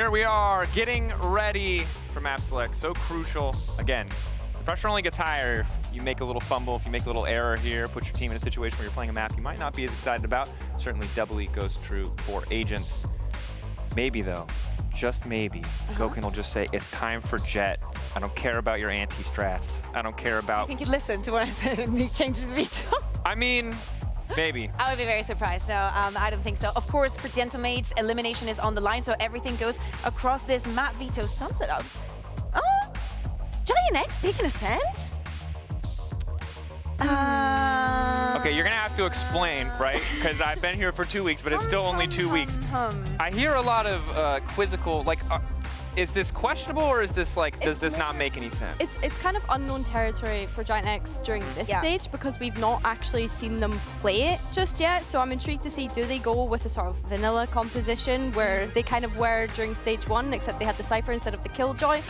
here we are, getting ready for map select. So crucial. Again, the pressure only gets higher if you make a little fumble, if you make a little error here, put your team in a situation where you're playing a map you might not be as excited about. Certainly doubly goes true for Agents. Maybe though, just maybe, Gokhan will just say, it's time for Jet. I don't care about your anti-strats. I don't care about... I think he listened to what I said and he changed his veto. I mean, maybe. I would be very surprised. No, I don't think so. Of course, for Gentlemates, elimination is on the line, so everything goes across this map. Veto sums it up. Oh, Giant X taking a stand? Okay, you're gonna have to explain, right? Because I've been here for 2 weeks, but it's still only 2 weeks. I hear a lot of quizzical, like, is this questionable or is this like, does this not make any sense? It's kind of unknown territory for Giant X during this stage because we've not actually seen them play it just yet. So I'm intrigued to see, do they go with a sort of vanilla composition where they kind of were during stage 1, except they had the Cypher instead of the Killjoy.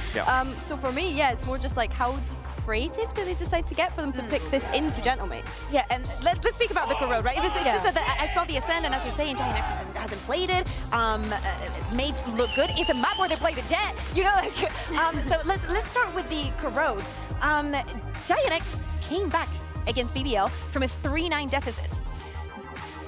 So for me, yeah, it's more just like how creative do they decide to get for them to pick this into Gentlemates? Yeah, and let's speak about the Corode, right? It's just that I saw the Ascend, and as you're saying, Giant X hasn't played it. Mates look good. It's a map where they play the Jet, you know, like. So let's start with the Corode. Giant X came back against BBL from a 3-9 deficit.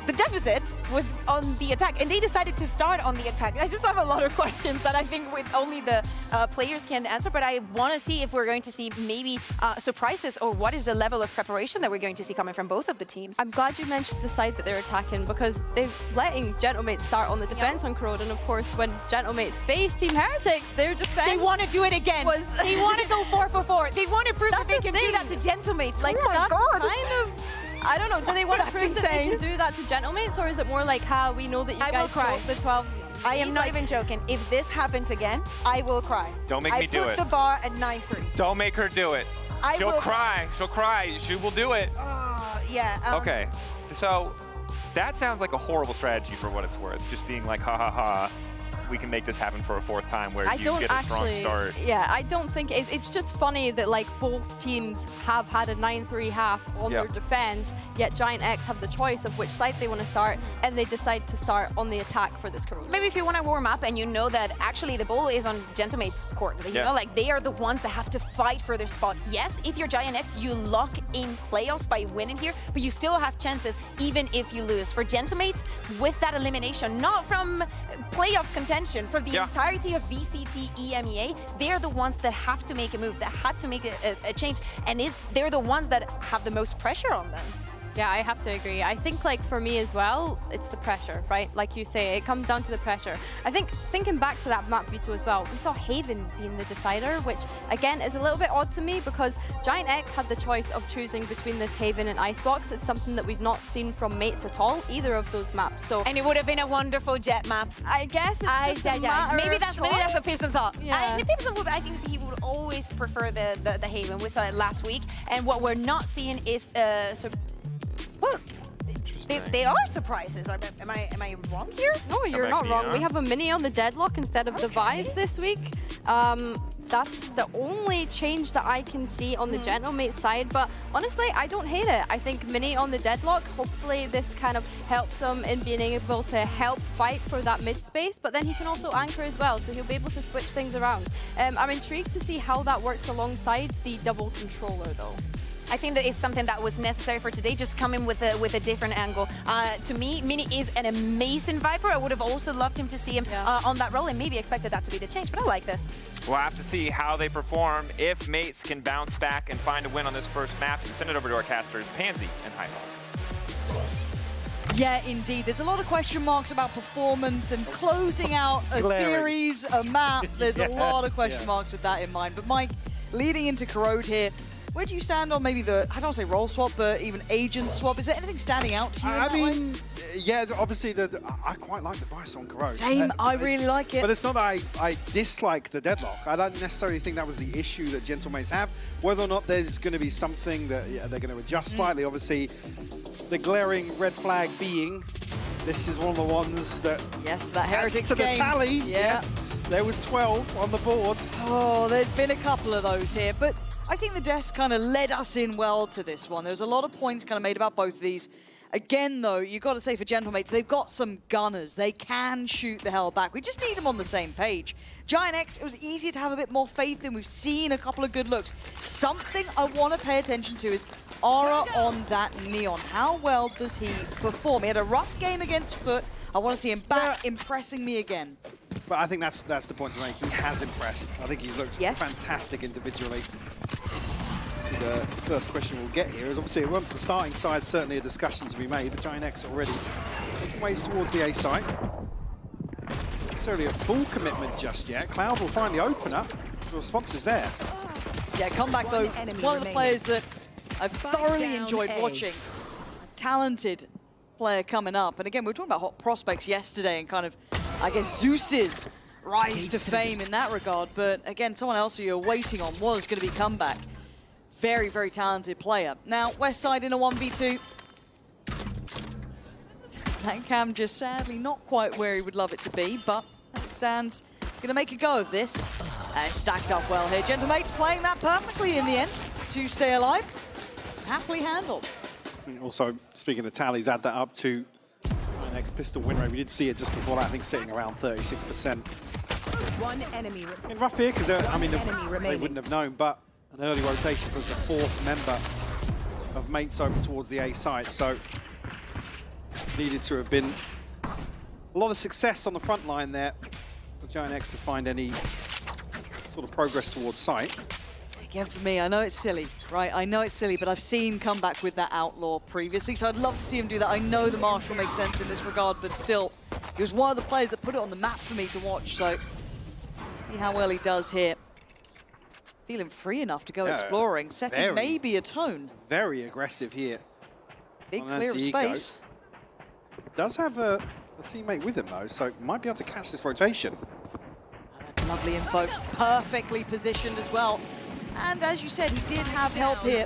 The deficit was on the attack, and they decided to start on the attack. I just have a lot of questions that I think with only the players can answer, but I want to see if we're going to see maybe surprises, or what is the level of preparation that we're going to see coming from both of the teams. I'm glad you mentioned the side that they're attacking, because they're letting Gentlemates start on the defense on Corode, and of course when Gentlemates face Team Heretics, their defense... They want to do it again. They want to go 4 for 4. They want to prove that they can do that to Gentlemates. Like, that's kind of... I don't know, do they want to prove that they can do that to Gentlemates, or is it more like, we know that you guys broke the 12... I am not even joking. If this happens again, I will cry. Don't make me do it. I put the bar at 9-3. Don't make her do it. She'll cry. She'll cry. She will do it. Yeah. Okay, so that sounds like a horrible strategy for what it's worth. Just being like, ha ha ha. We can make this happen for a 4th time where you get a strong start. Yeah, I don't think it's just funny that like both teams have had a 9-3 half on their defense, yet Giant X have the choice of which side they want to start, and they decide to start on the attack for this Corode. Maybe if you want to warm up and you know that actually the ball is on Gentlemates' court, you know, like they are the ones that have to fight for their spot. Yes, if you're Giant X, you lock in playoffs by winning here, but you still have chances even if you lose. For Gentlemates, with that elimination, not from playoffs contention, for the entirety of VCT EMEA, they're the ones that have to make a move, that had to make a change, and they're the ones that have the most pressure on them. Yeah, I have to agree. I think, like, for me as well, it's the pressure, right? Like you say, it comes down to the pressure. I think, thinking back to that map veto as well, we saw Haven being the decider, which, again, is a little bit odd to me because Giant X had the choice of choosing between this Haven and Icebox. It's something that we've not seen from Mates at all, either of those maps. So, and it would have been a wonderful Jet map. I guess it's just a matter maybe that's what Pipson thought. Yeah. I think he would always prefer the Haven. We saw it last week, and what we're not seeing is well, they are surprises. Am I wrong here? No, you're not wrong. We have a mini on the Deadlock instead of the Vise this week. That's the only change that I can see on the Gentlemate side, but honestly, I don't hate it. I think mini on the Deadlock, hopefully this kind of helps him in being able to help fight for that mid space, but then he can also anchor as well, so he'll be able to switch things around. I'm intrigued to see how that works alongside the double controller though. I think that is something that was necessary for today, just coming with a different angle. To me, Mini is an amazing Viper. I would have also loved him to see him on that role, and maybe expected that to be the change, but I like this. We'll have to see how they perform, if Mates can bounce back and find a win on this first map. We send it over to our casters, Pansy and Highball. Yeah, indeed. There's a lot of question marks about performance and closing out a series, a map. There's a lot of question marks with that in mind. But Mike, leading into Corode here, where do you stand on maybe the, I don't want to say role swap, but even agent swap? Is there anything standing out to you? I mean, yeah, obviously, I quite like the Vice on Corode. Same, I really like it. But it's not that I dislike the Deadlock. I don't necessarily think that was the issue that Gentlemates have. Whether or not there's going to be something that they're going to adjust slightly, obviously, the glaring red flag being, this is one of the ones that that Heretics to game. The tally. Yes, there was 12 on the board. Oh, there's been a couple of those here, but I think the desk kind of led us in well to this one. There was a lot of points kind of made about both of these. Again, though, you've got to say for Gentlemates, they've got some gunners. They can shoot the hell back. We just need them on the same page. Giant X, it was easier to have a bit more faith in. We've seen a couple of good looks. Something I want to pay attention to is Aura on that Neon. How well does he perform? He had a rough game against Foot. I want to see him back impressing me again. But I think that's the point to make. He has impressed. I think he's looked fantastic individually. So the first question we'll get here is obviously it won't the starting side, certainly a discussion to be made, but Giant X already making ways towards the A site. Not necessarily a full commitment just yet. Cloud will find the opener. The response is there. Yeah, comeback though, one of the players that I've thoroughly enjoyed watching. A talented player coming up. And again, we were talking about hot prospects yesterday and kind of, I guess, Zeus's rise to fame in that regard. But again, someone else who you're waiting on was going to be comeback. Very, very talented player. Now, West Side in a 1v2. That cam just sadly not quite where he would love it to be, but Sands gonna make a go of this. Stacked up well here. Gentlemates playing that perfectly in the end to stay alive. Happily handled. Also, speaking of tallies, add that up to my next pistol win rate. We did see it just before that, I think sitting around 36%. One enemy. In rough here, because I mean, they remaining. wouldn't have known, but an early rotation was the fourth member of mates over towards the A site, so needed to have been a lot of success on the front line there for Giant X to find any sort of progress towards site. Again, for me, I know it's silly, right? I know it's silly, but I've seen come back with that Outlaw previously, so I'd love to see him do that. I know the Marshal makes sense in this regard, but still, he was one of the players that put it on the map for me to watch, so see how well he does here. Feeling free enough to go exploring, setting maybe a tone. Very aggressive here. Big clear of space. Does have a teammate with him though, so might be able to catch this rotation. That's lovely info. Perfectly positioned as well. And as you said, he did have help here,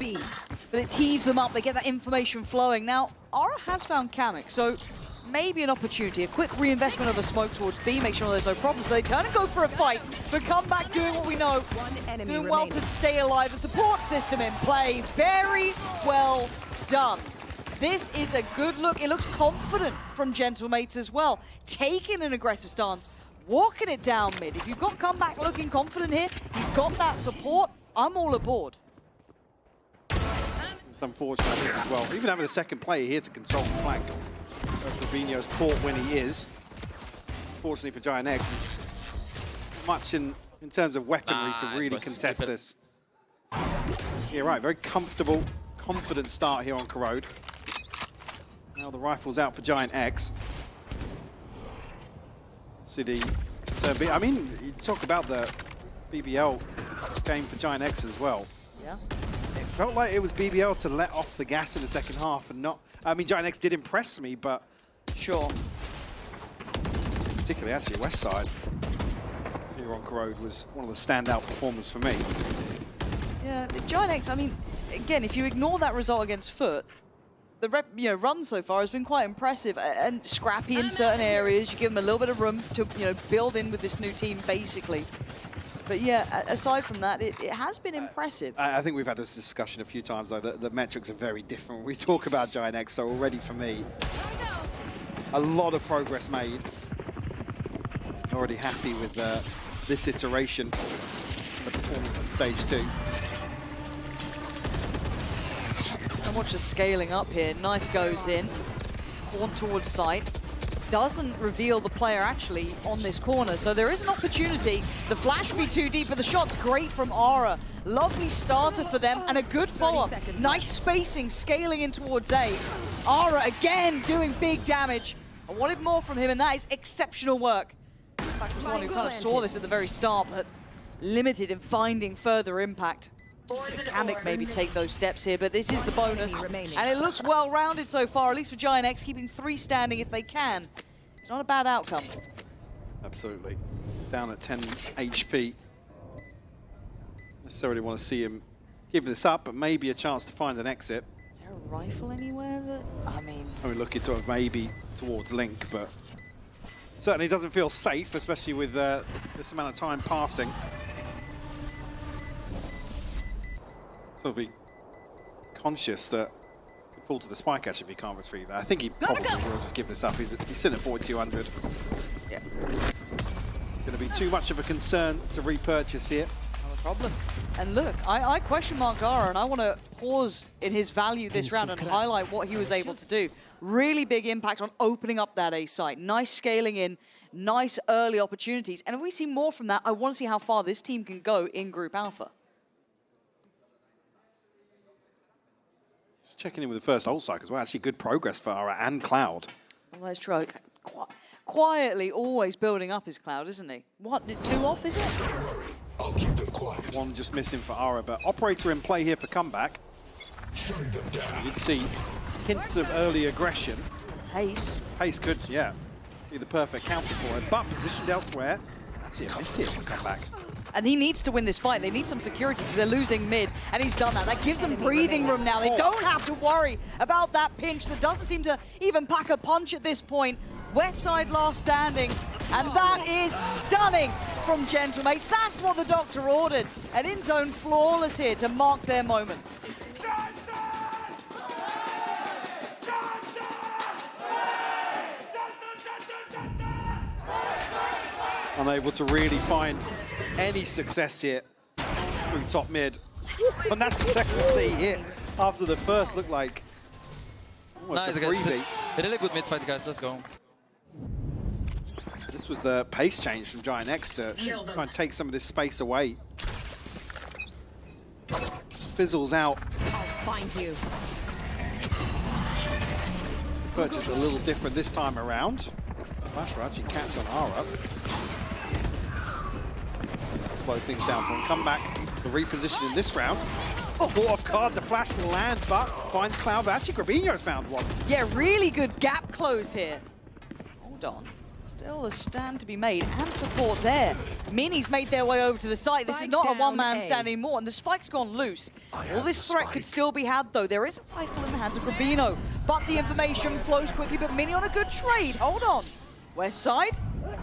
but it teased them up. They get that information flowing. Now, Aura has found Kamek, so maybe an opportunity. A quick reinvestment of a smoke towards B, make sure there's no problems. They turn and go for a fight, but come back doing what we know. Doing well to stay alive. The support system in play. Very well done. This is a good look. It looks confident from Gentlemates as well. Taking an aggressive stance, walking it down mid. If you've got comeback looking confident here, he's got that support. I'm all aboard. It's unfortunate, I think, as well. Even having a second player here to control the flank. Fabinho's caught when he is. Fortunately for Giant X, it's much in terms of weaponry to really contest this. Yeah, right, very comfortable, confident start here on Corode. Now the rifle's out for Giant X. City, so I mean, you talk about the BBL game for Giant X as well. Yeah. It felt like it was BBL to let off the gas in the second half and not... I mean, Giant X did impress me, but... Sure. Particularly, actually, West Side here on Corode was one of the standout performers for me. Yeah, the Giant X, I mean, again, if you ignore that result against Foot, the run so far has been quite impressive and scrappy in certain areas. You give them a little bit of room to, build in with this new team, basically. But yeah, aside from that, it has been impressive. I think we've had this discussion a few times, though. The metrics are very different when we talk about Giant X, so already for me, a lot of progress made. Already happy with this iteration of the performance at stage 2. And watch the scaling up here. Knife goes in, one towards site. Doesn't reveal the player actually on this corner, so there is an opportunity. The flash will be too deep, but the shot's great from Aura. Lovely starter for them and a good follow-up. Nice spacing, scaling in towards A. Aura again doing big damage. I wanted more from him, and that is exceptional work. In fact, was the one who kind of saw this at the very start, but limited in finding further impact. Kamek maybe take those steps here, but this is the bonus. And it looks well-rounded so far, at least for Giant X, keeping 3 standing if they can. It's not a bad outcome. Absolutely. Down at 10 HP. Necessarily want to see him give this up, but maybe a chance to find an exit. Is there a rifle anywhere that... I mean, looking to maybe towards Link, but certainly doesn't feel safe, especially with this amount of time passing. So be conscious that fall to the spike actually if he can't retrieve that. I think he probably will just give this up. He's sitting at 4,200. Yeah. Going to be too much of a concern to repurchase here. Not a problem. And look, I question marked Ara, and I want to pause in his value this round and highlight what he was able to do. Really big impact on opening up that A site. Nice scaling in, nice early opportunities. And if we see more from that, I want to see how far this team can go in Group Alpha. Just checking in with the first ult cycle as well. Actually, good progress for Ara and Cloud. Well, there's Troke. Quietly always building up his Cloud, isn't he? What, 2 off, is it? I'll keep them quiet. One just missing for Ara, but Operator in play here for comeback. Shutting them down. You'd see hints of early aggression. Pace. Pace could, yeah, be the perfect counter for him, but positioned elsewhere. That's it, miss it for comeback. And he needs to win this fight. They need some security because they're losing mid, and he's done that. That gives them breathing room now. They don't have to worry about that pinch that doesn't seem to even pack a punch at this point. West side last standing, and that is stunning from Gentlemates. That's what the doctor ordered. And in zone flawless here to mark their moment. Unable to really find any success here through top mid. And that's the second that he hit after the first looked like almost Nice, a guys. freebie. Really good mid fight, guys. Let's go. This was the pace change from Giant X to try and take some of this space away. Fizzles out. I'll find you. Purchase a little different this time around. Flash will actually catch on Ara. Slow things down for him. Come back, the reposition in this round. Oh, off guard, the flash will land, but finds Cloud. But actually, Grabinho's found one. Yeah, really good gap close here. Hold on. Still a stand to be made and support there. Minis made their way over to the site. This is not a one-man stand anymore, and the spike's gone loose. All this threat could still be had, though. There is a rifle in the hands of Grabino, but the information flows quickly. But Mini on a good trade. Hold on. West side?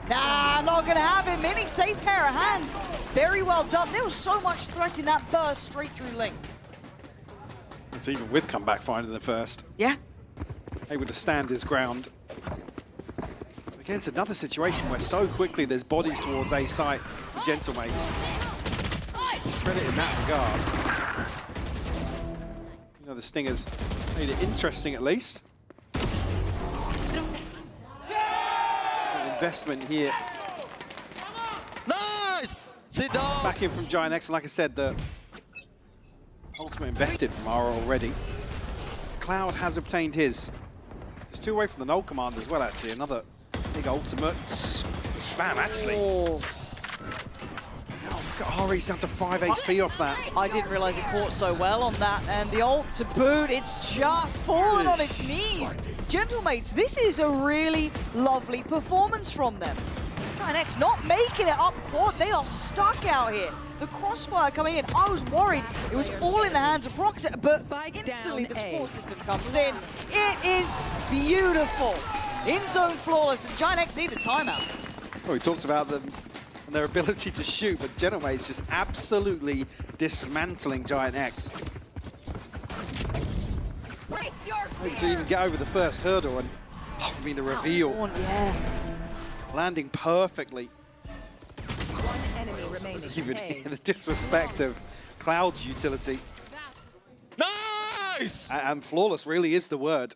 Nah, not gonna have it. Mini, safe pair of hands. Very well done. There was so much threat in that burst straight through Link. It's even with comeback finding the first. Yeah. Able to stand his ground. Again, it's another situation where so quickly there's bodies towards A site for Gentlemates. Credit in that regard. You know, the Stingers made it interesting at least. Investment here. Nice! Sit down! Back in from Giant X, and like I said, the ultimate invested from Ara already. Cloud has obtained his. He's 2 away from the null command as well, actually. Another big ultimate spam, actually. Oh. Oh, Ari's down to 5 HP off that. I didn't realize it caught so well on that, and the ult to boot, it's just fallen on its knees. Gentlemates, this is a really lovely performance from them. Giant X not making it up court, they are stuck out here. The crossfire coming in, I was worried it was all in the hands of Proxy, but instantly the support system comes in. It is beautiful. In zone flawless, and Giant X need a timeout. Well, we talked about them and their ability to shoot, but Gentlemates just absolutely dismantling Giant X. To even get over the first hurdle, and I mean the reveal, Yeah. landing perfectly. One enemy remaining. Even A. in the disrespect of Cloud's utility. Nice! And flawless really is the word.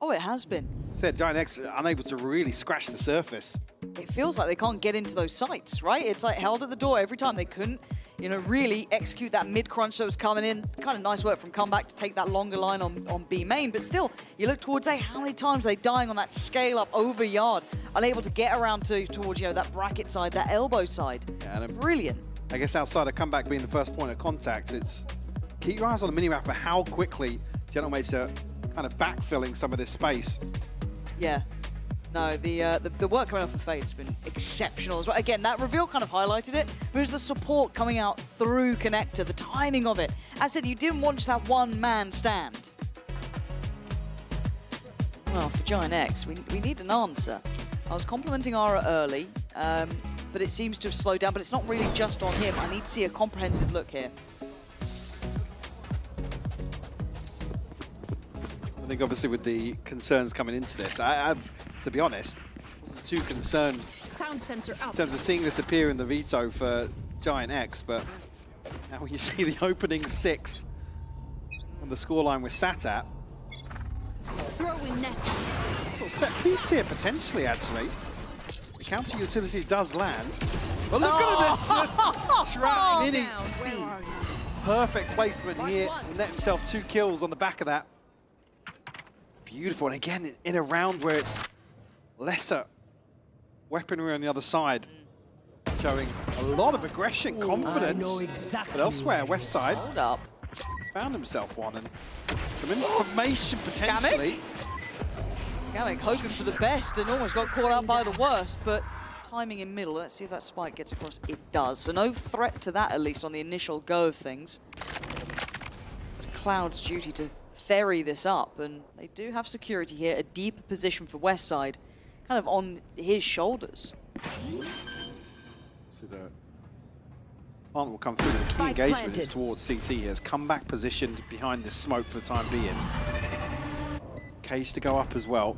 Oh, it has been. Said Giant X unable to really scratch the surface. It feels like they can't get into those sites, right? It's like held at the door every time. They couldn't, you know, really execute that mid-crunch that was coming in. Kind of nice work from Comeback to take that longer line on B main, but still, you look towards A, how many times are they dying on that scale-up over yard, unable to get around towards, you know, that bracket side, that elbow side. Yeah, and Brilliant. I guess outside of Comeback being the first point of contact, it's keep your eyes on the minimap for how quickly Gentlemates are kind of backfilling some of this space. Yeah. No, the work coming off of Fade has been exceptional as well. Again, that reveal kind of highlighted it. There's the support coming out through Connector, the timing of it. As I said, you didn't want just that one-man stand. Well, for Giant X, we need an answer. I was complimenting Ara early, but it seems to have slowed down, but it's not really just on him. I need to see a comprehensive look here. think obviously with the concerns coming into this, I to be honest, wasn't too concerned Sound sensor in out. terms of seeing this appear in the veto for Giant X, but now when you see the opening 6 and the scoreline we're sat at, Throwing net. well, set piece here potentially actually. The counter utility does land. But look at this! Trap Mini. Down. Where are you? Perfect placement here. Let himself 2 kills on the back of that. Beautiful. And again, in a round where it's lesser weaponry on the other side, showing a lot of aggression, confidence. But elsewhere, West Side Hold up. has found himself one and some information potentially. Gamek hoping for the best and almost got caught out by the worst, but timing in middle. Let's see if that spike gets across. It does. So no threat to that, at least on the initial go of things. It's Cloud's duty to ferry this up, and they do have security here. A deep position for West Side, kind of on his shoulders. So the partner will come through. The key Spike engagement is planted. towards CT. He has come back positioned behind this smoke for the time being. Case to go up as well.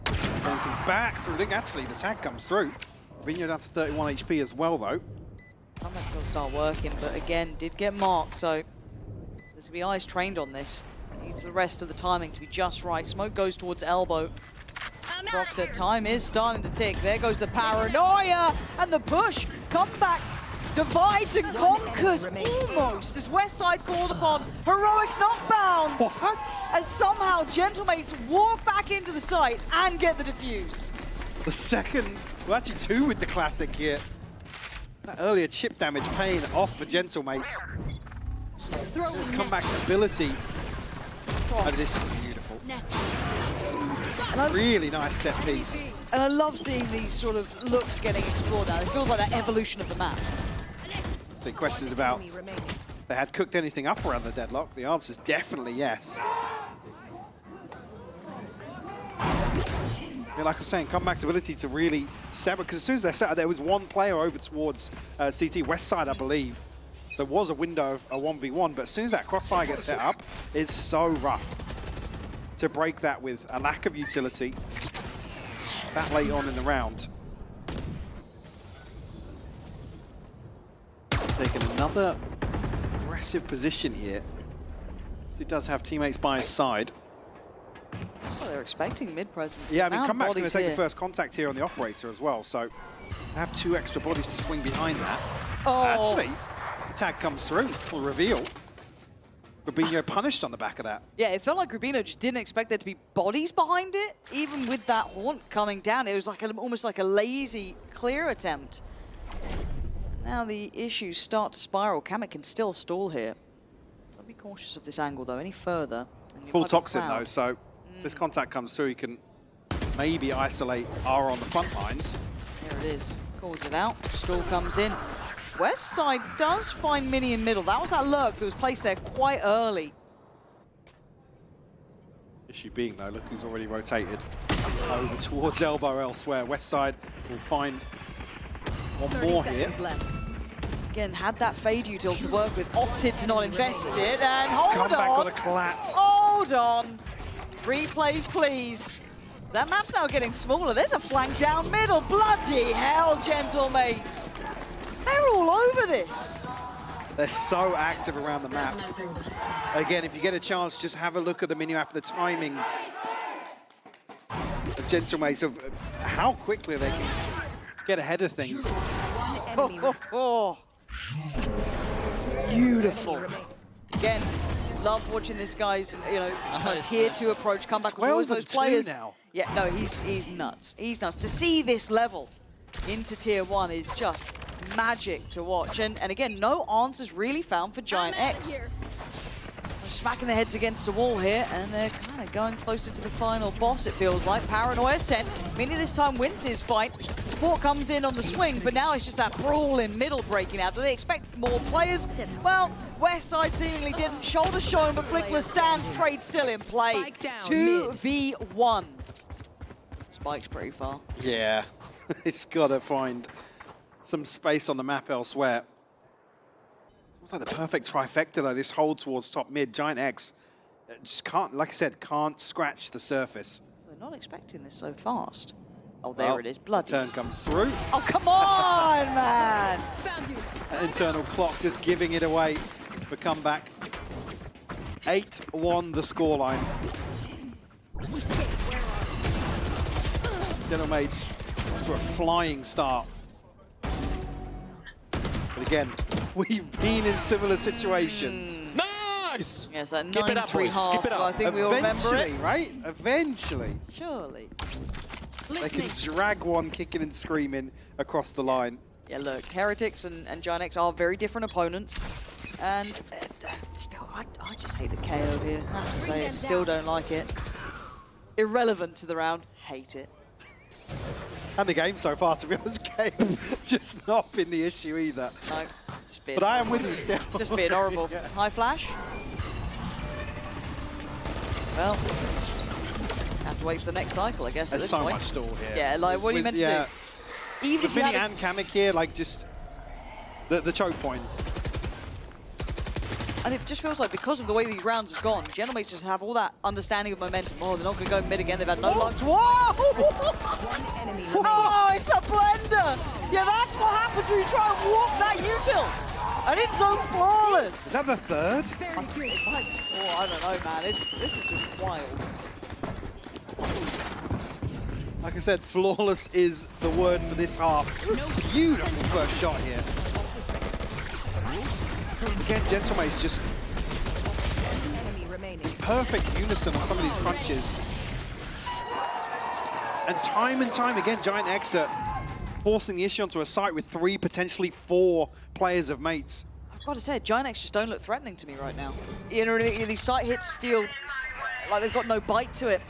Anything back through. I think actually the tag comes through. Vino down to 31 HP as well though. Comeback's got to start working, but again, did get marked, so there's going to be eyes trained on this. Needs the rest of the timing to be just right. Smoke goes towards elbow. Brock said time is starting to tick. There goes the paranoia and the push. Comeback divides and conquers almost as Westside called upon. Heroics not found. What? As somehow Gentlemates walk back into the site and get the defuse. The second, well actually 2 with the classic here. That earlier chip damage paying off for Gentlemates. His comeback ability. Oh, this is beautiful. Really nice set piece. And I love seeing these sort of looks getting explored now. It feels like that evolution of the map. So questions about if they had cooked anything up around the deadlock. The answer is definitely yes. Yeah, like I was saying, comeback's ability to really separate, because as soon as they set, there was one player over towards CT West Side, I believe. There was a window of a 1v1, but as soon as that crossfire gets set up, it's so rough to break that with a lack of utility that late on in the round. Taking another aggressive position here. He does have teammates by his side. Well, they're expecting mid presence. Yeah, I mean, Comeback's going to take here. the first contact here on the operator as well, so they have 2 extra bodies to swing behind that. Oh. Actually, the tag comes through for reveal. Rubinho punished on the back of that. Yeah, it felt like Rubino just didn't expect there to be bodies behind it, even with that haunt coming down. It was like almost like a lazy clear attempt. Now the issues start to spiral. Kamek can still stall here. Gotta be cautious of this angle though, any further. And Full you've got toxin Cloud. though, so if this contact comes through, he can maybe isolate R on the front lines. There it is. Calls it out. Stall comes in. West Side does find Mini in middle. That was that lurk that was placed there quite early. Issue being though, look who's already rotated over towards elbow elsewhere. West Side will find one more here. Left. Again, had that fade util to work with, opted to not invest it, and hold Comeback got on. a collat. Hold on. Replays, please. That map's now getting smaller. There's a flank down middle. Bloody hell, Gentlemates. They're all over this. They're so active around the map. Again, if you get a chance, just have a look at the mini-map, the timings of Gentlemates, of how quickly they can get ahead of things. Oh. Beautiful. Again, love watching this guy's, tier 2 approach come back with always those 12-2 players. now. Yeah, no, he's nuts. He's nuts. To see this level into tier 1 is just magic to watch. And again, no answers really found for Giant X. They're smacking their heads against the wall here, and they're kind of going closer to the final boss, it feels like. Paranoia sent. Mini this time wins his fight. Support comes in on the swing, but now it's just that brawl in middle breaking out. Do they expect more players? Well, Westside seemingly didn't. Shoulder showing, but Flickless stands. Trade still in play. Spike down 2v1. Spike's pretty far. Yeah, it's got to find some space on the map elsewhere. It's like the perfect trifecta though, this hold towards top mid. Giant X just can't, like I said, can't scratch the surface. They're not expecting this so fast. Oh, there it is. Bloody. Turn comes through. Oh, come on, man. That internal clock just giving it away for comeback. 8-1 the scoreline. Gentlemates for a flying start. But again, we've been in similar situations. Nice! Yes, that Keep it up, 9-3 boys. half. Keep it up. I think we all remember it. Right? Eventually. Surely. They can drag one kicking and screaming across the line. Yeah, look, Heretics and Giant X are very different opponents. And still, I just hate the KO here. I have to say it, still don't like it. Irrelevant to the round, hate it. And the game so far, to be honest, game just not been the issue either. No, just being But I am with you still. just being horrible. Yeah. High flash. Well, have to wait for the next cycle, I guess. There's at this so point. much stall here. Yeah, like, what are you meant to do? Even With if you Mini had and Kamek here, like just the choke point. and it just feels like because of the way these rounds have gone, Gentlemates just have all that understanding of momentum. Oh, they're not going to go mid again. They've had no luck. Whoa! Oh, it's a blender! Yeah, that's what happens when you try and walk that util. And it's so flawless. Is that the third? Oh, I don't know, man. This is just wild. Like I said, flawless is the word for this half. Beautiful first shot here. Again, Gentlemates just perfect unison on some of these crunches. And time again, Giant X are forcing the issue onto a site with 3, potentially 4 players of mates. I've got to say, Giant X just don't look threatening to me right now. You know, these site hits feel like they've got no bite to it.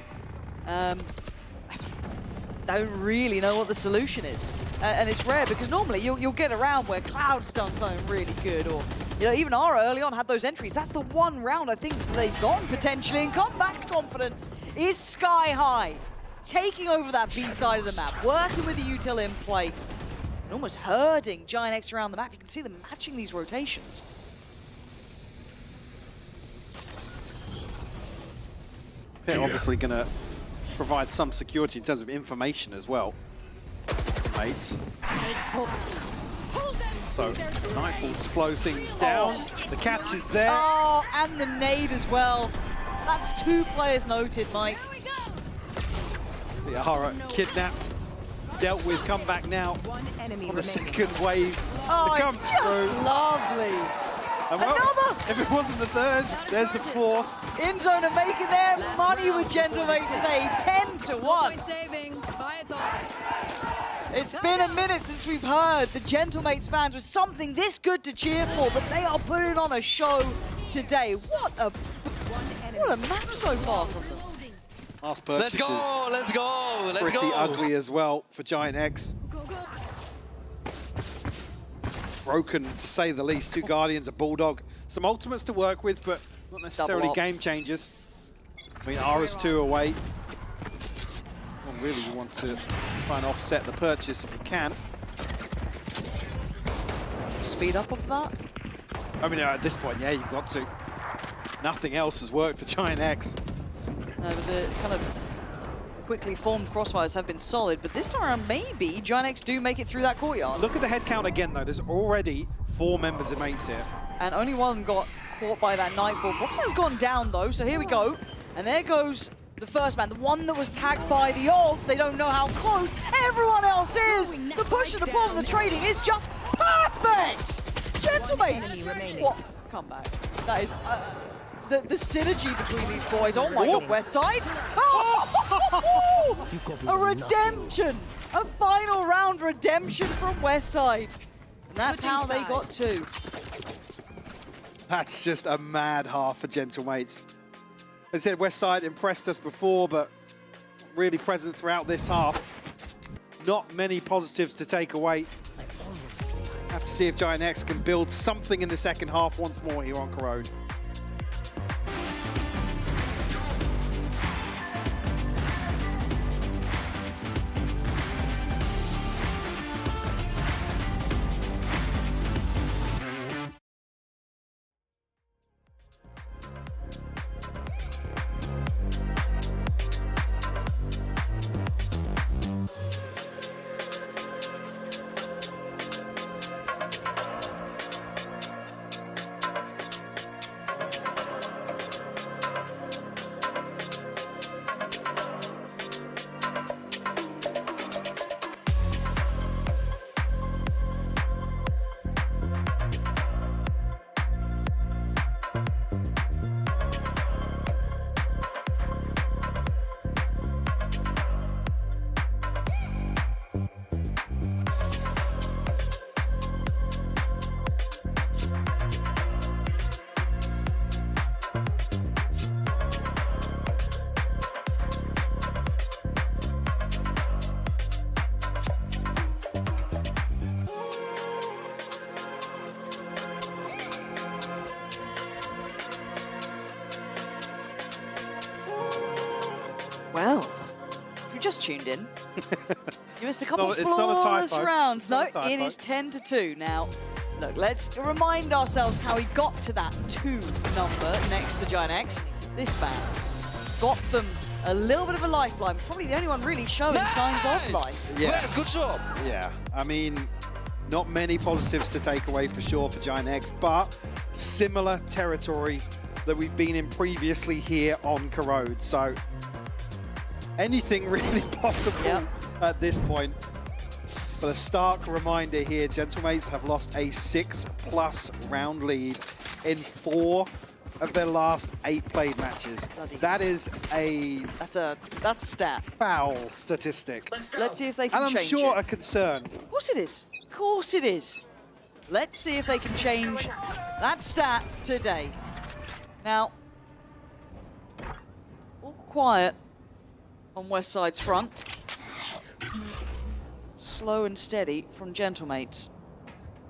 Don't really know what the solution is. And it's rare because normally you'll get around where Cloud's done something really good, or you know, even Ara early on had those entries. That's the one round I think they've gotten potentially, and Comeback's confidence is sky high. Taking over that B side of the map, working with the util in play, and almost herding Giant X around the map. You can see them matching these rotations. They're obviously going to provide some security in terms of information as well, mates. So Nightfall to slow things down. The catch is there. Oh, and the nade as well. That's 2 players noted, Mike. See Ara kidnapped, dealt with, come back now on the second wave Oh, to come it's just through. lovely. And well, Another! if it wasn't the third, there's the 4th. InZone are making their money with Gentlemates today, 10-1. It's been a minute since we've heard the Gentlemates fans with something this good to cheer for, but they are putting on a show today. What a match so far from them. Last purchase Let's go! Let's go! Let's pretty go! ugly as well for Giant X. Broken, to say the least. 2 Guardians, a Bulldog. Some ultimates to work with, but not necessarily up. game changers. I mean, Ara's 2 away. Well, really, you want to try and offset the purchase if you can. Speed up of that. I mean, at this point, yeah, you've got to. Nothing else has worked for Giant X. No, but the kind of quickly formed crossfires have been solid, but this time around, maybe Giant X do make it through that courtyard. Look at the head count again, though. There's already 4 members of mates here. And only one got caught by that Nightfall. Boxer's gone down, though, so here we go. And there goes the first man, the one that was tagged by the ult. They don't know how close everyone else is. The push and the pull and the trading is just perfect! Gentlemates! What? Come back. That is... The synergy between these boys. Oh my god, West Side. Oh! A redemption. A final round redemption from West Side. And that's how they got 2. That's just a mad half for Gentlemates. As I said, West Side impressed us before, but really present throughout this half. Not many positives to take away. Have to see if Giant X can build something in the second half once more here on Corode. just tuned in, you missed a couple It's not a flawless typo. rounds. It's No, not a typo. it is 10-2 now. Look, let's remind ourselves how he got to that 2 number next to Giant X. This man got them a little bit of a lifeline. Probably the only one really showing signs of life. Yeah. Good job. Yeah, I mean, not many positives to take away for sure for Giant X, but similar territory that we've been in previously here on Corode. So anything really possible at this point. But a stark reminder here, Gentlemates have lost a 6+ round lead in 4 of their last 8 played matches. That is That's a stat. foul statistic. Let's see if they can And I'm change sure it. a concern. Of course it is. Of course it is. Let's see if they can change that stat today. Now, all quiet on West Side's front. Slow and steady from Gentlemates.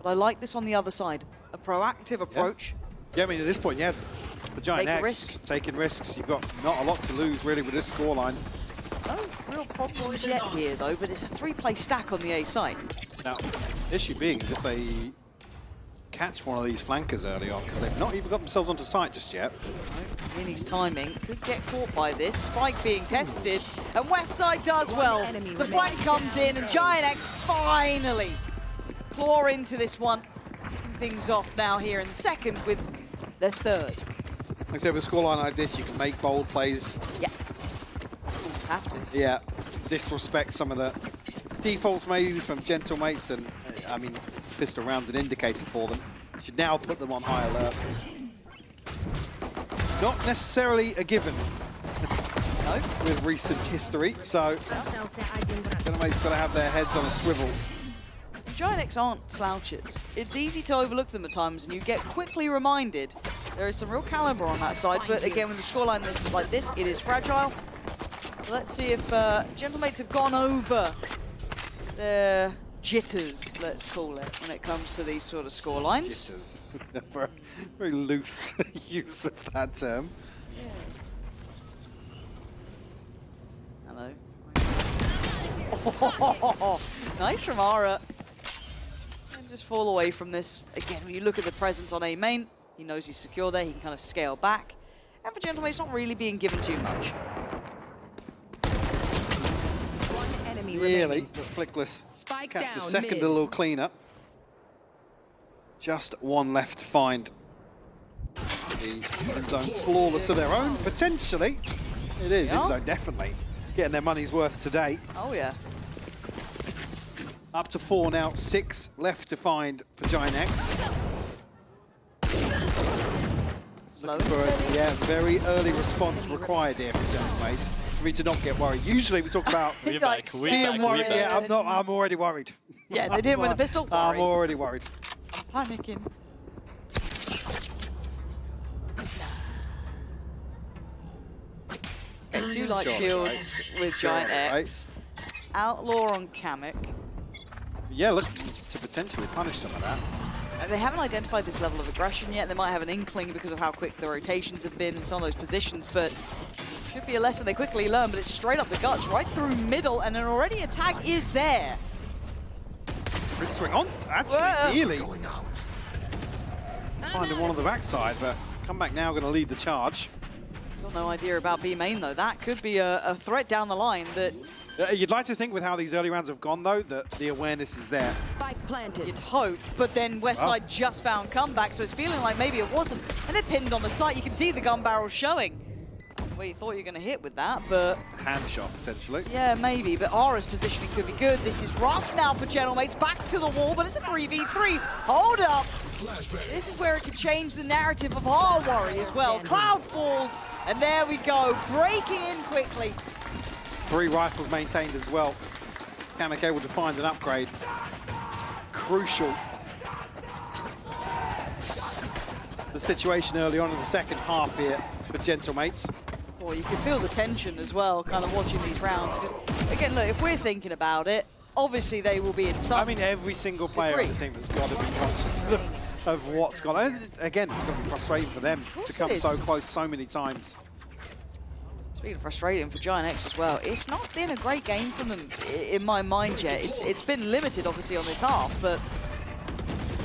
But I like this on the other side. A proactive approach. Yeah, I mean, at this point, yeah, for Giant Take a X, risk. taking risks, you've got not a lot to lose, really, with this scoreline. No real problems yet here, though, but it's a 3-play stack on the A side. Now, issue being is if they catch one of these flankers early on, because they've not even got themselves onto site just yet. Mini's timing could get caught by this. Spike being tested, and Westside does well. The flank comes in, and Giant X finally claw into this one. Things off now here in the second with their third. Like I said, with a scoreline like this, you can make bold plays. Yeah. Almost have to. Yeah, disrespect some of the defaults maybe from Gentlemates, and I mean, pistol rounds an indicator for them. Should now put them on high alert. Not necessarily a given. No. With recent history, so Gentlemates got to have their heads on a swivel. Giant X aren't slouches. It's easy to overlook them at times, and you get quickly reminded there is some real caliber on that side. But again, with the scoreline like this, it is fragile. So let's see if Gentlemates have gone over their jitters, let's call it, when it comes to these sort of scorelines. Jitters. very, very loose use of that term. Yes. Hello. Nice from Ara. And just fall away from this. Again, when you look at the presence on A main, he knows he's secure there, he can kind of scale back. And for Gentleman, it's not really being given too much. Really, the flickless catch the second a little cleaner. Just one left to find. The end zone flawless of their own, potentially. It is, end zone definitely. Getting their money's worth today. Oh yeah. Up to 4 now, 6 left to find for Giant X. Slow Looking and for steady. a, yeah, very early response required here from Gentlemates. For me to not get worried. Usually we talk about We're Like, back. We're being back. worried. We're Yeah, back. I'm already worried. Yeah, they didn't win the pistol. I'm Worried. already worried. Panicking. Two light Sure, shields with Giant Sure, X. Outlaw on Kamek. Yeah, look to potentially punish some of that. They haven't identified this level of aggression yet. They might have an inkling because of how quick the rotations have been in some of those positions, but should be a lesson they quickly learn, but it's straight up the guts, right through middle, and then already a tag is there. Good swing on, actually, Whoa. nearly. Going out. Finding one on the backside, but comeback now going to lead the charge. Still no idea about B main though. That could be a threat down the line that You'd like to think with how these early rounds have gone, though, that the awareness is there. you'd hope, but then Westside just found comeback, so it's feeling like maybe it wasn't. And they're pinned on the site. You can see the gun barrel showing. Where you thought you were going to hit with that, but Hand shot, potentially. yeah, maybe. But Ara's positioning could be good. This is rough now for Gentlemates. Back to the wall, but it's a 3v3. Hold up. Flashbang. This is where it could change the narrative of our worry as well. Cloud falls, and there we go. Breaking in quickly. 3 rifles maintained as well. Kamek able to find an upgrade. Crucial. The situation early on in the second half here for Gentlemates. Boy, you can feel the tension as well, kind of watching these rounds. 'Cause, again, look, if we're thinking about it, obviously they will be in some... I mean, every single player on the team has got to be conscious of what's gone on. Again, it's going to be frustrating for them to it come is. so close so many times. been frustrating for Giant X as well. It's not been a great game from them in my mind yet. It's been limited, obviously, on this half, but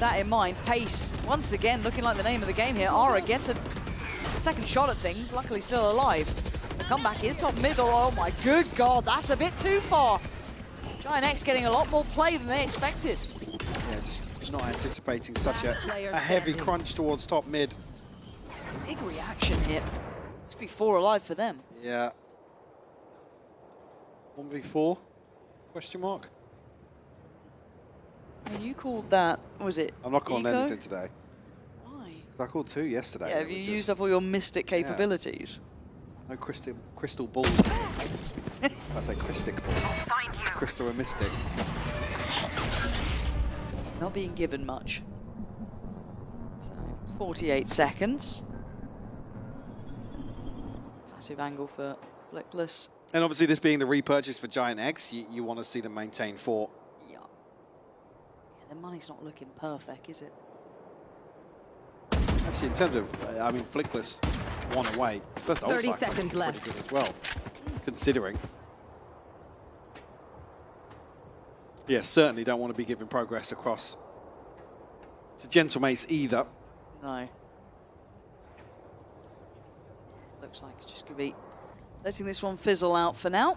that in mind, pace, once again, looking like the name of the game here. Aura gets a second shot at things, luckily still alive. Comeback is top middle. Oh my good God, that's a bit too far. Giant X getting a lot more play than they expected. Yeah, just not anticipating such a heavy crunch towards top mid. Big reaction here. This could be 4 alive for them. Yeah. 1v4? Question mark? And you called that, what was it? I'm not calling Eco? anything today. Why? 'Cause I called 2 yesterday. Yeah, have you used up all your mystic capabilities? No crystal ball. I say crystic ball. It's crystal and mystic. Not being given much. So, 48 seconds. Passive angle for Flickless. And obviously this being the repurchase for Giant X, you want to see them maintain 4. Yeah. The money's not looking perfect, is it? Actually, in terms of, I mean, Flickless 1 away. First 30 seconds pretty left. good as well, considering. Yeah, certainly don't want to be giving progress across to Gentlemates either. No. Looks like it's just going to be letting this one fizzle out for now.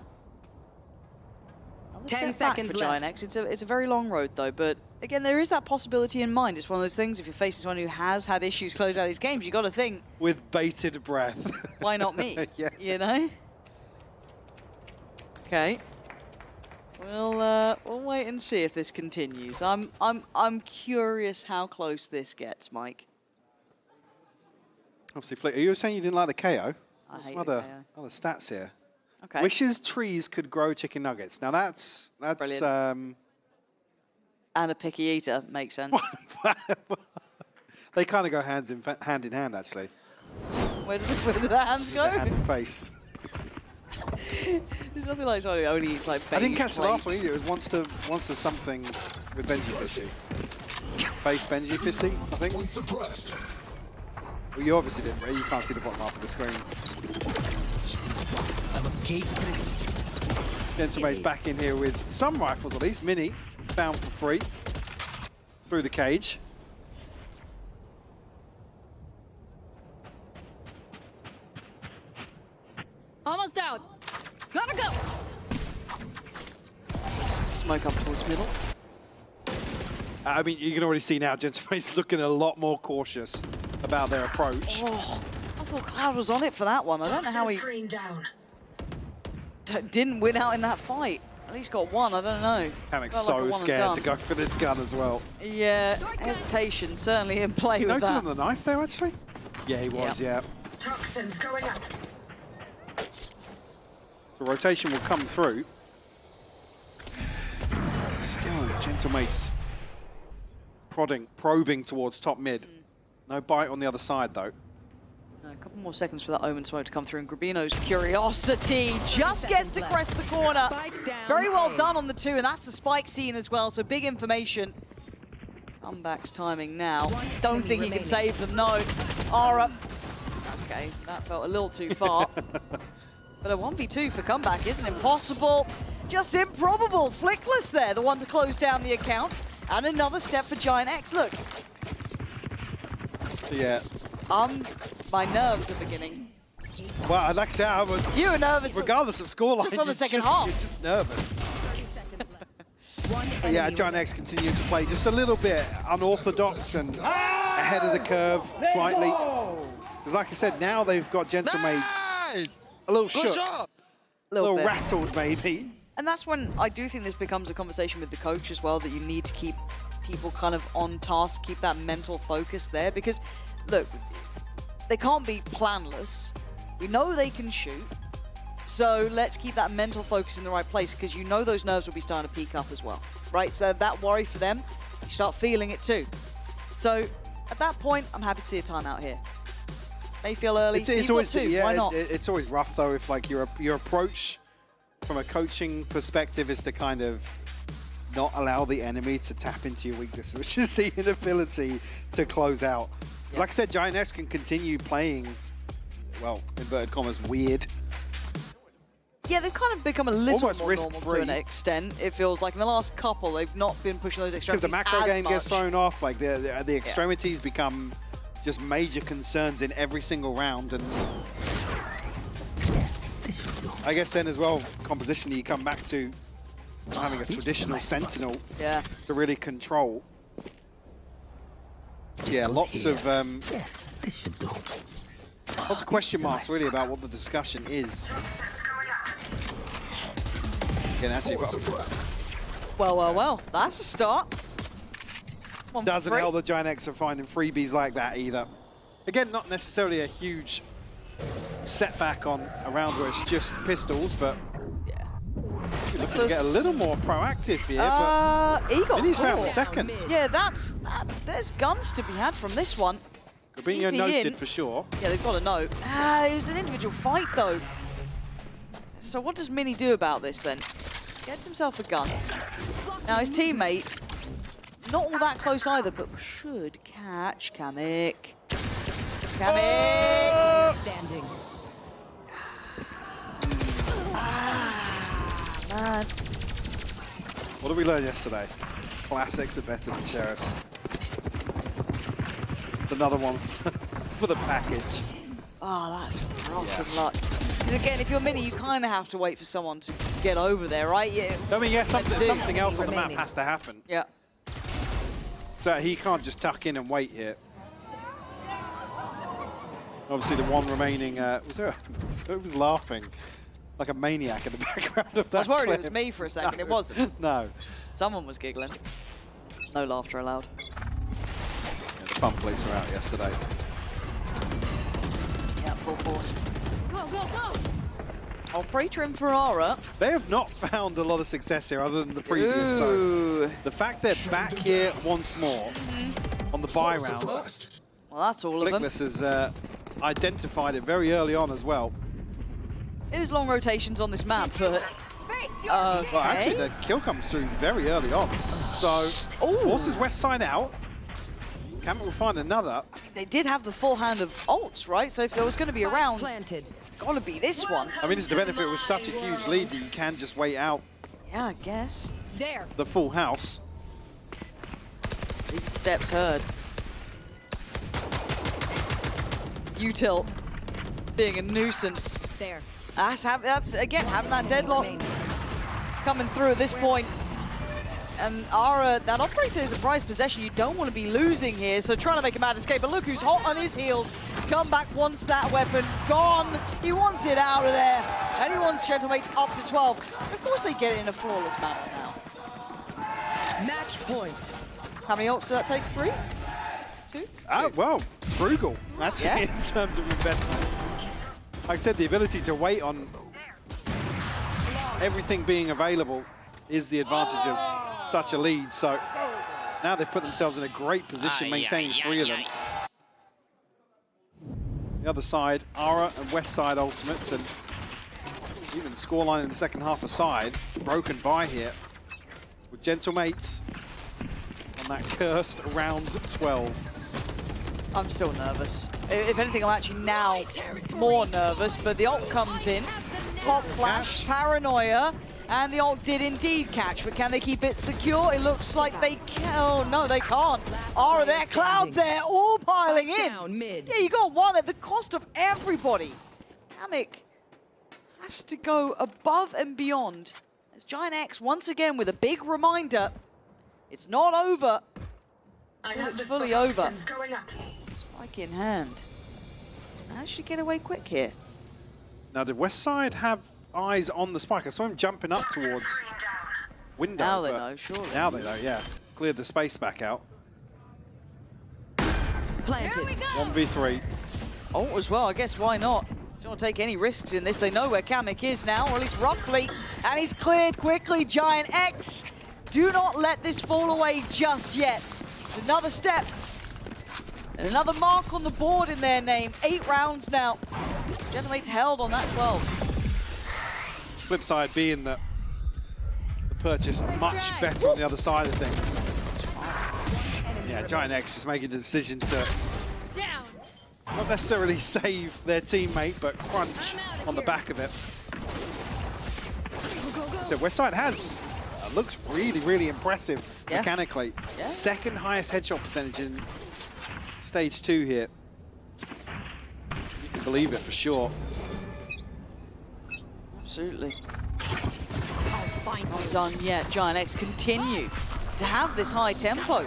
Another 10 step back seconds for Giant X. It's a very long road though, but again, there is that possibility in mind. It's one of those things, if you're facing someone who has had issues close out these games, you got to think, With bated breath. why not me? Yeah. You know? Okay. We'll wait and see if this continues. I'm curious how close this gets, Mike. Obviously, Flick, you were saying you didn't like the KO. I There's hate some the other, KO. other stats here. Okay. Wishes trees could grow chicken nuggets. Now that's Brilliant. And a picky eater makes sense. they kind of go hand in hand actually. Where did the hands go? Hand and face. There's nothing like someone who only eats like I didn't beige catch the last one plates. either. It was monster something with Benji Fishy. Face Benji Fishy, I think. Point suppressed. Well, you obviously didn't, right? You can't see the bottom half of the screen. Gentlemate's back in here with some rifles at least. Mini, found for free. Through the cage. Almost out. Gotta go. Smoke up towards middle. I mean, you can already see now Gentlemate's looking a lot more cautious about their approach. Oh, I thought Cloud was on it for that one. I don't know how he down. didn't win out in that fight. At least got one, I don't know. Kamek's Felt like a so one and scared done. to go for this gun as well. Yeah, hesitation certainly in play with Noted that. on the knife there, actually? Yeah, he was, yeah. Toxins going up. The rotation will come through. Still, Gentlemates probing towards top mid. No bite on the other side, though. No, a couple more seconds for that Omen smoke to come through, and Grabino's curiosity just gets to crest the corner. Very well done on the 2, and that's the spike scene as well, so big information. Comeback's timing now. Don't think he can save them, no. Aura. Okay, that felt a little too far. But a 1v2 for comeback isn't impossible, just improbable. Flickless there, the one to close down the account. And another step for Giant X, look. Yeah. My nerves are beginning. Well, I'd like to say, I would, You were nervous. regardless of scoreline, Just on the second you're half. just nervous. But yeah, Giant X continuing to play just a little bit unorthodox and ahead of the curve slightly. Because like I said, now they've got Gentlemates a little shook, a little bit. rattled maybe. And that's when I do think this becomes a conversation with the coach as well, that you need to keep people kind of on task, keep that mental focus there. Because, look, they can't be planless. We know they can shoot. So let's keep that mental focus in the right place, because you know those nerves will be starting to peak up as well, right? So that worry for them, you start feeling it too. So at that point, I'm happy to see a timeout here. May feel early. It's You've always got 2, yeah, why not? It's always rough though if like your approach from a coaching perspective is to kind of not allow the enemy to tap into your weakness, which is the inability to close out. Yeah. Like I said, Giant X can continue playing, well, inverted commas, weird Yeah, they've kind of become a little Almost more normal to risk-free. an extent. It feels like in the last couple, they've not been pushing those Because extremities the macro as game much. gets thrown off, like the extremities become just major concerns in every single round. And I guess then as well, compositionally, you come back to not having a traditional sentinel Yeah. to really control. Yeah, lots of question marks really about what the discussion is. Again, actually, Well, that's a start. One for doesn't three. help the Giant X are finding freebies like that either. Again, not necessarily a huge setback on a round where it's just pistols, but Yeah. we're looking to get a little more proactive here. But Eagle. Vinny's found the Cool. second. Yeah, there's guns to be had from this one. Gabinho TP noted in. for sure. Yeah, they've got a note. It was an individual fight though. So what does Mini do about this then? Gets himself a gun. Now his teammate, not all that close either, but should catch Kamek. Kamek! Standing. Man. What did we learn yesterday? Classics are better than sheriffs. It's another one for the package. Oh, that's rotten luck. Because again, if you're Mini, you kind of have to wait for someone to get over there, right? Yeah. I mean, yeah, something else on the map Remaining. has to happen. Yeah. So he can't just tuck in and wait here. Obviously, the one remaining, so it was laughing like a maniac in the background of that I was worried clip. it was me for a second. It wasn't. No. Someone was giggling. No laughter allowed. Yeah, the pump plates were out yesterday. Yeah, full force. Go, go, go! Operator and Ferrara. They have not found a lot of success here other than the previous. So Ooh. the fact they're back here once more on the buy round, Well, that's all of them. Blickless has identified it very early on as well. It is long rotations on this map, but Face your Well, actually, okay. the kill comes through very early on. So forces West Side out. Cameron will find another. They did have the full hand of ults, right? So if there was going to be a round, planted. it's got to be this one. I mean, this is the benefit with such a huge lead that you can just wait out Yeah, I guess. There. the full house. These are steps heard. Util being a nuisance. There. That's again having that deadlock coming through at this point. And Ara, that operator is a prized possession. You don't want to be losing here, so trying to make a mad escape. But look who's hot on his heels. Comeback wants that weapon gone. He wants it out of there. And he wants Gentlemates up to 12. Of course they get it in a flawless manner now. Match point. How many ults did that take? 3? 2? Well, frugal, actually, Yeah. in terms of investment. Like I said, the ability to wait on everything being available is the advantage of such a lead. So now they've put themselves in a great position, maintaining 3 of them. The other side, Ara and West Side ultimates, and even scoreline in the second half aside, it's broken by here with Gentlemates on that cursed round 12. I'm still nervous. If anything, I'm actually now more nervous, but the ult comes in. Pop flash, paranoia, and the ult did indeed catch, but can they keep it secure? It looks like they can. Oh, no, they can't. Ara there, Cloud there, all piling in. Down mid. Yeah, you got one at the cost of everybody. Kamek has to go above and beyond. As Giant X, once again, with a big reminder, it's not over. It's fully over. Spike in hand. Managed to get away quick here. Now, did West Side have eyes on the spike? I saw him jumping up towards window. Now they but know, surely. Now they know, yeah. Cleared the space back out. Planted. 1v3. Oh, as well, I guess why not? Don't want to take any risks in this. They know where Kamek is now, or at least roughly. And he's cleared quickly, Giant X. Do not let this fall away just yet. It's another step. And another mark on the board in their name. 8 rounds now. Gentlemates held on that 12. Flip side being that the purchase much better on the other side of things. Yeah, Giant X is making the decision to Down. not necessarily save their teammate, but crunch on the back of it. So Westside has looks really, really impressive Yeah. mechanically. Yeah. Second highest headshot percentage in stage 2 here. You can believe it for sure. Absolutely. Fine. Not done yet. Giant X continue to have this high tempo.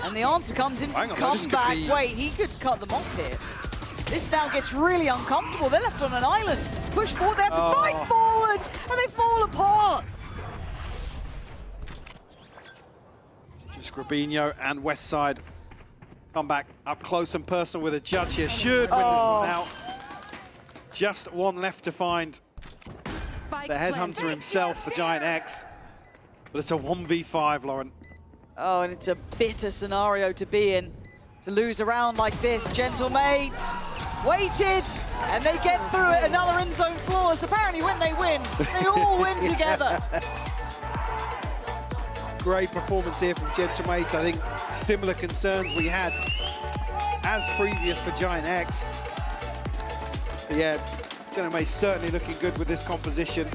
And the answer comes in Hang from on, this could comeback. be- Wait, he could cut them off here. This now gets really uncomfortable. They're left on an island. Push forward, they have to fight forward, and they fall apart. Scribinho and Westside come back up close and personal with a judge here. Should win this one out. Just one left to find the headhunter himself for Giant X. But it's a 1v5, Lauren. Oh, and it's a bitter scenario to be in. To lose a round like this, Gentlemates waited, and they get through it. Another in-zone flawless. Apparently when they win, they all win together. Great performance here from Gentlemates. I think similar concerns we had as previous for Giant X. But yeah, Gentlemates certainly looking good with this composition.